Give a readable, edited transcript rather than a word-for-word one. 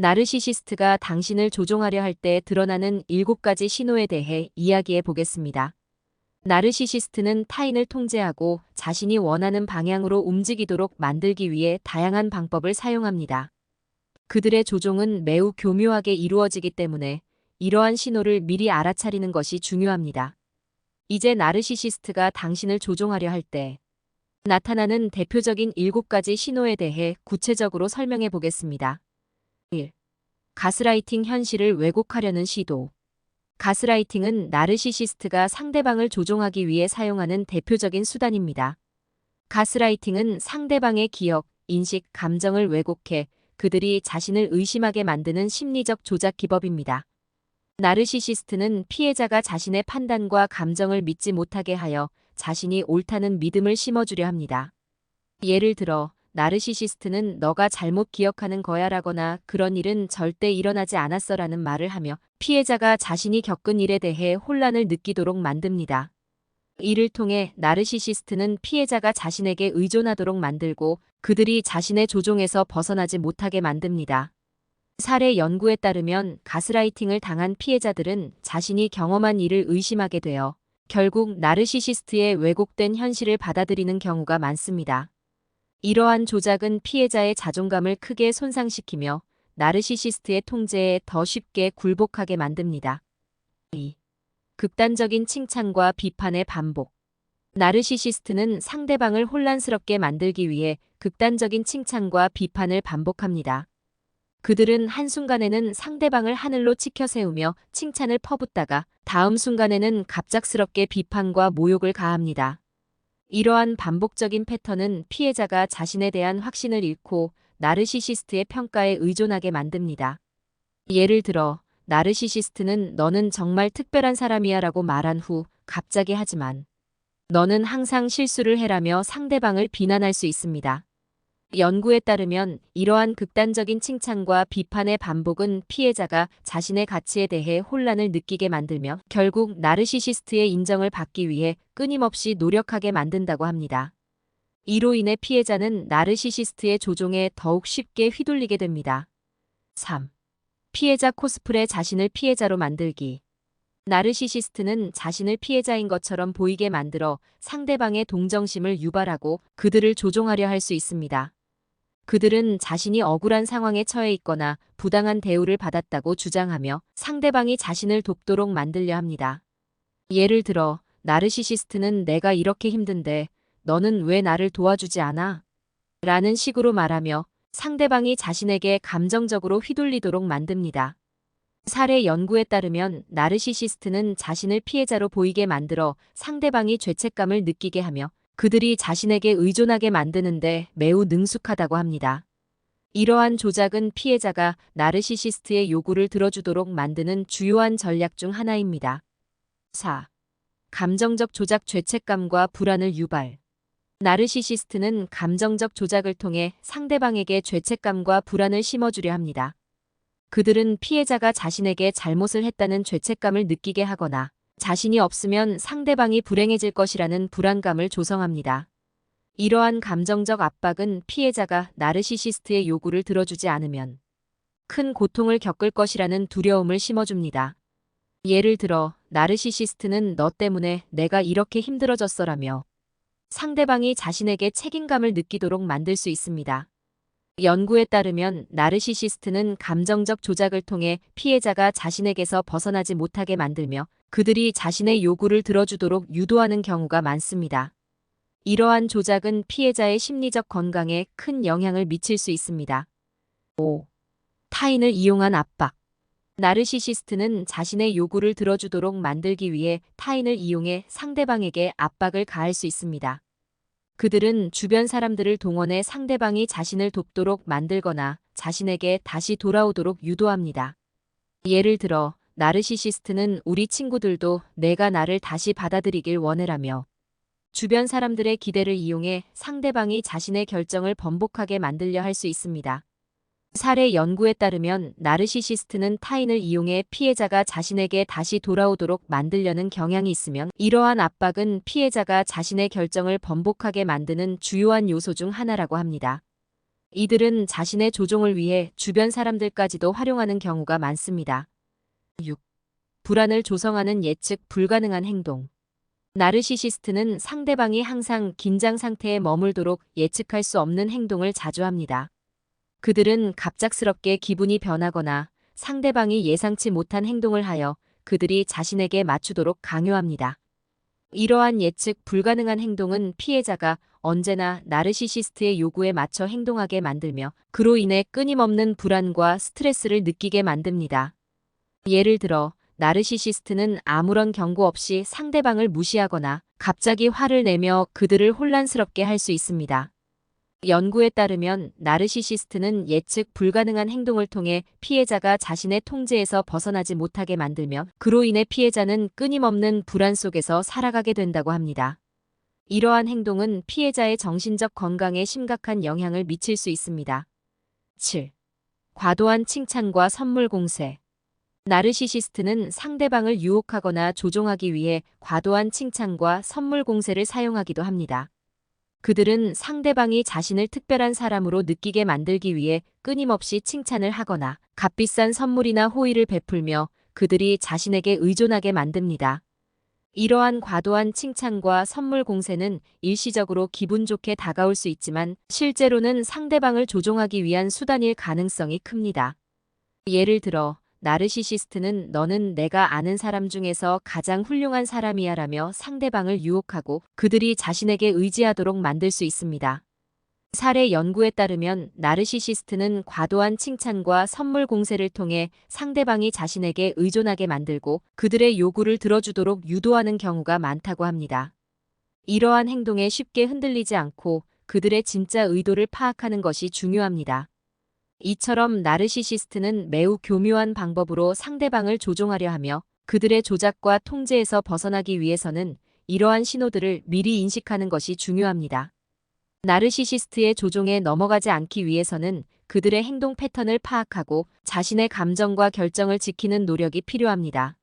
나르시시스트가 당신을 조종하려 할 때 드러나는 7가지 신호에 대해 이야기해 보겠습니다. 나르시시스트는 타인을 통제하고 자신이 원하는 방향으로 움직이도록 만들기 위해 다양한 방법을 사용합니다. 그들의 조종은 매우 교묘하게 이루어지기 때문에 이러한 신호를 미리 알아차리는 것이 중요합니다. 이제 나르시시스트가 당신을 조종하려 할 때 나타나는 대표적인 7가지 신호에 대해 구체적으로 설명해 보겠습니다. 1. 가스라이팅 현실을 왜곡하려는 시도. 가스라이팅은 나르시시스트가 상대방을 조종하기 위해 사용하는 대표적인 수단입니다. 가스라이팅은 상대방의 기억, 인식, 감정을 왜곡해 그들이 자신을 의심하게 만드는 심리적 조작 기법입니다. 나르시시스트는 피해자가 자신의 판단과 감정을 믿지 못하게 하여 자신이 옳다는 믿음을 심어주려 합니다. 예를 들어, 나르시시스트는 너가 잘못 기억하는 거야 라거나 그런 일은 절대 일어나지 않았어 라는 말을 하며 피해자가 자신이 겪은 일에 대해 혼란을 느끼도록 만듭니다. 이를 통해 나르시시스트는 피해자가 자신에게 의존하도록 만들고 그들이 자신의 조종에서 벗어나지 못하게 만듭니다. 사례 연구에 따르면 가스라이팅을 당한 피해자들은 자신이 경험한 일을 의심하게 되어 결국 나르시시스트의 왜곡된 현실을 받아들이는 경우가 많습니다. 이러한 조작은 피해자의 자존감을 크게 손상시키며 나르시시스트의 통제에 더 쉽게 굴복하게 만듭니다. 2. 극단적인 칭찬과 비판의 반복. 나르시시스트는 상대방을 혼란스럽게 만들기 위해 극단적인 칭찬과 비판을 반복합니다. 그들은 한순간에는 상대방을 하늘로 치켜 세우며 칭찬을 퍼붓다가 다음 순간에는 갑작스럽게 비판과 모욕을 가합니다. 이러한 반복적인 패턴은 피해자가 자신에 대한 확신을 잃고 나르시시스트의 평가에 의존하게 만듭니다. 예를 들어, 나르시시스트는 너는 정말 특별한 사람이야 라고 말한 후 갑자기 하지만 너는 항상 실수를 해라며 상대방을 비난할 수 있습니다. 연구에 따르면 이러한 극단적인 칭찬과 비판의 반복은 피해자가 자신의 가치에 대해 혼란을 느끼게 만들며 결국 나르시시스트의 인정을 받기 위해 끊임없이 노력하게 만든다고 합니다. 이로 인해 피해자는 나르시시스트의 조종에 더욱 쉽게 휘둘리게 됩니다. 3. 피해자 코스프레 자신을 피해자로 만들기. 나르시시스트는 자신을 피해자인 것처럼 보이게 만들어 상대방의 동정심을 유발하고 그들을 조종하려 할 수 있습니다. 그들은 자신이 억울한 상황에 처해 있거나 부당한 대우를 받았다고 주장하며 상대방이 자신을 돕도록 만들려 합니다. 예를 들어, 나르시시스트는 내가 이렇게 힘든데 너는 왜 나를 도와주지 않아? 라는 식으로 말하며 상대방이 자신에게 감정적으로 휘둘리도록 만듭니다. 사례 연구에 따르면 나르시시스트는 자신을 피해자로 보이게 만들어 상대방이 죄책감을 느끼게 하며 그들이 자신에게 의존하게 만드는데 매우 능숙하다고 합니다. 이러한 조작은 피해자가 나르시시스트의 요구를 들어주도록 만드는 주요한 전략 중 하나입니다. 4. 감정적 조작 죄책감과 불안을 유발. 나르시시스트는 감정적 조작을 통해 상대방에게 죄책감과 불안을 심어주려 합니다. 그들은 피해자가 자신에게 잘못을 했다는 죄책감을 느끼게 하거나 자신이 없으면 상대방이 불행해질 것이라는 불안감을 조성합니다. 이러한 감정적 압박은 피해자가 나르시시스트의 요구를 들어주지 않으면 큰 고통을 겪을 것이라는 두려움을 심어줍니다. 예를 들어, 나르시시스트는 너 때문에 내가 이렇게 힘들어졌어라며 상대방이 자신에게 책임감을 느끼도록 만들 수 있습니다. 연구에 따르면 나르시시스트는 감정적 조작을 통해 피해자가 자신에게서 벗어나지 못하게 만들며 그들이 자신의 요구를 들어주도록 유도하는 경우가 많습니다. 이러한 조작은 피해자의 심리적 건강에 큰 영향을 미칠 수 있습니다. 5. 타인을 이용한 압박. 나르시시스트는 자신의 요구를 들어주도록 만들기 위해 타인을 이용해 상대방에게 압박을 가할 수 있습니다. 그들은 주변 사람들을 동원해 상대방이 자신을 돕도록 만들거나 자신에게 다시 돌아오도록 유도합니다. 예를 들어, 나르시시스트는 우리 친구들도 내가 나를 다시 받아들이길 원해라며 주변 사람들의 기대를 이용해 상대방이 자신의 결정을 번복하게 만들려 할 수 있습니다. 사례 연구에 따르면 나르시시스트는 타인을 이용해 피해자가 자신에게 다시 돌아오도록 만들려는 경향이 있으면 이러한 압박은 피해자가 자신의 결정을 번복하게 만드는 주요한 요소 중 하나라고 합니다. 이들은 자신의 조종을 위해 주변 사람들까지도 활용하는 경우가 많습니다. 6. 불안을 조성하는 예측 불가능한 행동. 나르시시스트는 상대방이 항상 긴장 상태에 머물도록 예측할 수 없는 행동을 자주 합니다. 그들은 갑작스럽게 기분이 변하거나 상대방이 예상치 못한 행동을 하여 그들이 자신에게 맞추도록 강요합니다. 이러한 예측 불가능한 행동은 피해자가 언제나 나르시시스트의 요구에 맞춰 행동하게 만들며 그로 인해 끊임없는 불안과 스트레스를 느끼게 만듭니다. 예를 들어 나르시시스트는 아무런 경고 없이 상대방을 무시하거나 갑자기 화를 내며 그들을 혼란스럽게 할 수 있습니다. 연구에 따르면 나르시시스트는 예측 불가능한 행동을 통해 피해자가 자신의 통제에서 벗어나지 못하게 만들며 그로 인해 피해자는 끊임없는 불안 속에서 살아가게 된다고 합니다. 이러한 행동은 피해자의 정신적 건강에 심각한 영향을 미칠 수 있습니다. 7. 과도한 칭찬과 선물 공세. 나르시시스트는 상대방을 유혹하거나 조종하기 위해 과도한 칭찬과 선물 공세를 사용하기도 합니다. 그들은 상대방이 자신을 특별한 사람으로 느끼게 만들기 위해 끊임없이 칭찬을 하거나 값비싼 선물이나 호의를 베풀며 그들이 자신에게 의존하게 만듭니다. 이러한 과도한 칭찬과 선물 공세는 일시적으로 기분 좋게 다가올 수 있지만 실제로는 상대방을 조종하기 위한 수단일 가능성이 큽니다. 예를 들어 나르시시스트는 너는 내가 아는 사람 중에서 가장 훌륭한 사람이야 라며 상대방을 유혹하고 그들이 자신에게 의지하도록 만들 수 있습니다. 사례 연구에 따르면 나르시시스트는 과도한 칭찬과 선물 공세를 통해 상대방이 자신에게 의존하게 만들고 그들의 요구를 들어주도록 유도하는 경우가 많다고 합니다. 이러한 행동에 쉽게 흔들리지 않고 그들의 진짜 의도를 파악하는 것이 중요합니다. 이처럼 나르시시스트는 매우 교묘한 방법으로 상대방을 조종하려 하며 그들의 조작과 통제에서 벗어나기 위해서는 이러한 신호들을 미리 인식하는 것이 중요합니다. 나르시시스트의 조종에 넘어가지 않기 위해서는 그들의 행동 패턴을 파악하고 자신의 감정과 결정을 지키는 노력이 필요합니다.